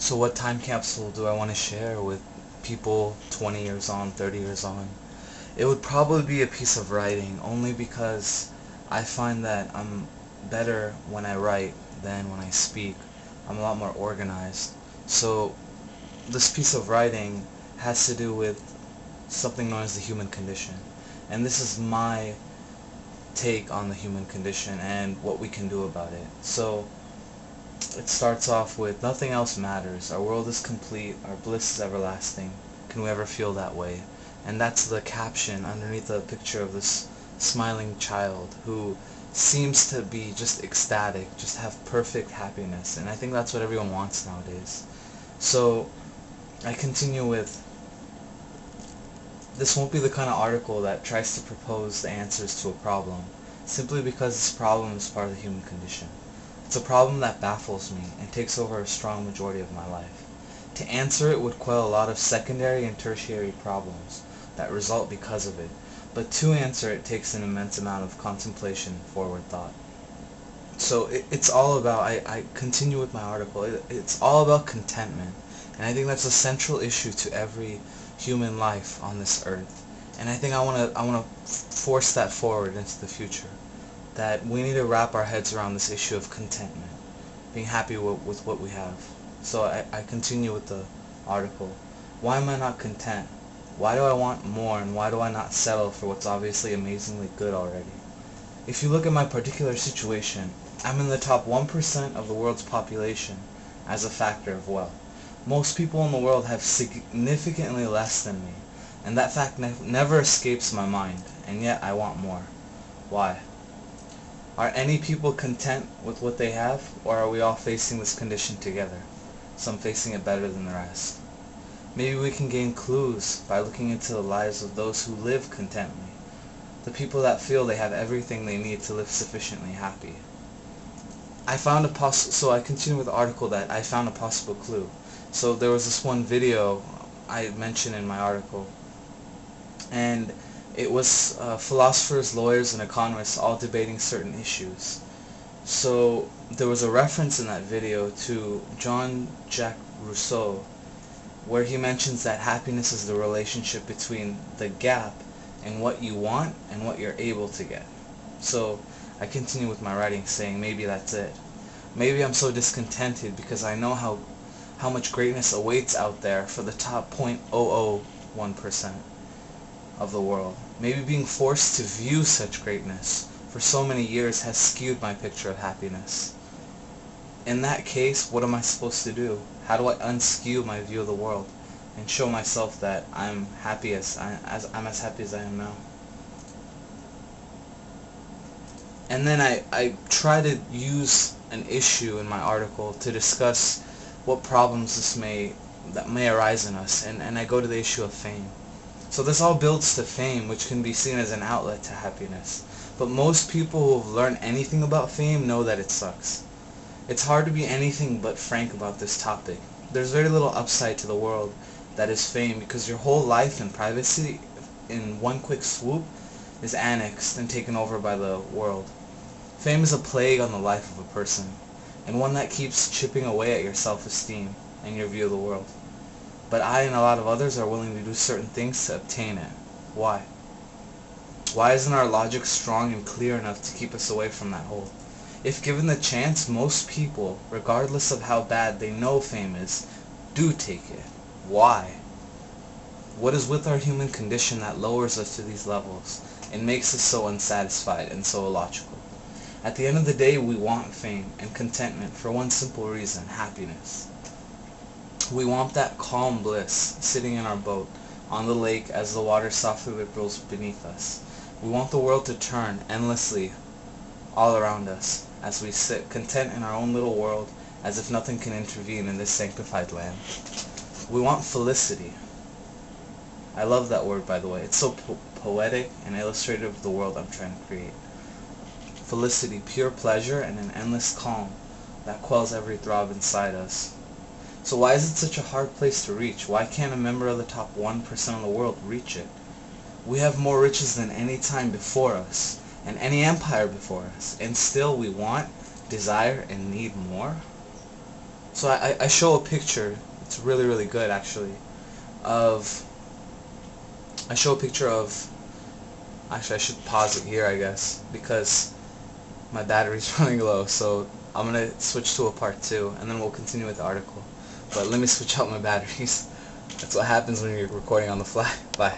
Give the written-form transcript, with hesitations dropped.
So what time capsule do I want to share with people 20 years on, 30 years on? It would probably be a piece of writing, only because I find that I'm better when I write than when I speak. I'm a lot more organized. So this piece of writing has to do with something known as the human condition. And this is my take on the human condition and what we can do about it. So it starts off with, nothing else matters. Our world is complete. Our bliss is everlasting. Can we ever feel that way? And that's the caption underneath the picture of this smiling child who seems to be just ecstatic, just have perfect happiness. And I think that's what everyone wants nowadays. So I continue with, this won't be the kind of article that tries to propose the answers to a problem, simply because this problem is part of the human condition. It's a problem that baffles me and takes over a strong majority of my life. To answer it would quell a lot of secondary and tertiary problems that result because of it, but to answer it takes an immense amount of contemplation and forward thought. So it's all about, I continue with my article, it's all about contentment, and I think that's a central issue to every human life on this earth. And I think I want to force that forward into the future, that we need to wrap our heads around this issue of contentment, being happy with what we have. So I continue with the article. Why am I not content? Why do I want more, and why do I not settle for what's obviously amazingly good already? If you look at my particular situation, I'm in the top 1% of the world's population as a factor of wealth. Most people in the world have significantly less than me, and that fact never escapes my mind, and yet I want more. Why? Are any people content with what they have, or are we all facing this condition together, some facing it better than the rest? Maybe we can gain clues by looking into the lives of those who live contently, the people that feel they have everything they need to live sufficiently happy. So I continue with the article that I found a possible clue. So there was this one video I mentioned in my article, and it was philosophers, lawyers, and economists all debating certain issues. So there was a reference in that video to Jean-Jacques Rousseau, where he mentions that happiness is the relationship between the gap in what you want and what you're able to get. So I continue with my writing saying, maybe that's it. Maybe I'm so discontented because I know how much greatness awaits out there for the top 0.001% of the world. Maybe being forced to view such greatness for so many years has skewed my picture of happiness. In that case, what am I supposed to do? How do I unskew my view of the world and show myself that I'm as happy as I am now? And then I try to use an issue in my article to discuss what problems that may arise in us, and I go to the issue of fame. So this all builds to fame, which can be seen as an outlet to happiness. But most people who have learned anything about fame know that it sucks. It's hard to be anything but frank about this topic. There's very little upside to the world that is fame, because your whole life and privacy in one quick swoop is annexed and taken over by the world. Fame is a plague on the life of a person, and one that keeps chipping away at your self-esteem and your view of the world. But I and a lot of others are willing to do certain things to obtain it. Why? Why isn't our logic strong and clear enough to keep us away from that hole? If given the chance, most people, regardless of how bad they know fame is, do take it. Why? What is with our human condition that lowers us to these levels and makes us so unsatisfied and so illogical? At the end of the day, we want fame and contentment for one simple reason: happiness. We want that calm bliss, sitting in our boat on the lake as the water softly ripples beneath us. We want the world to turn endlessly all around us as we sit content in our own little world, as if nothing can intervene in this sanctified land. We want felicity. I love that word, by the way. It's so poetic and illustrative of the world I'm trying to create. Felicity, pure pleasure, and an endless calm that quells every throb inside us. So why is it such a hard place to reach? Why can't a member of the top 1% of the world reach it? We have more riches than any time before us, and any empire before us, and still we want, desire, and need more? So I show a picture. It's really, really good, actually. Of I show a picture of. Actually, I should pause it here, I guess, because my battery's running low. So I'm gonna switch to a part 2, and then we'll continue with the article. But let me switch out my batteries. That's what happens when you're recording on the fly. Bye.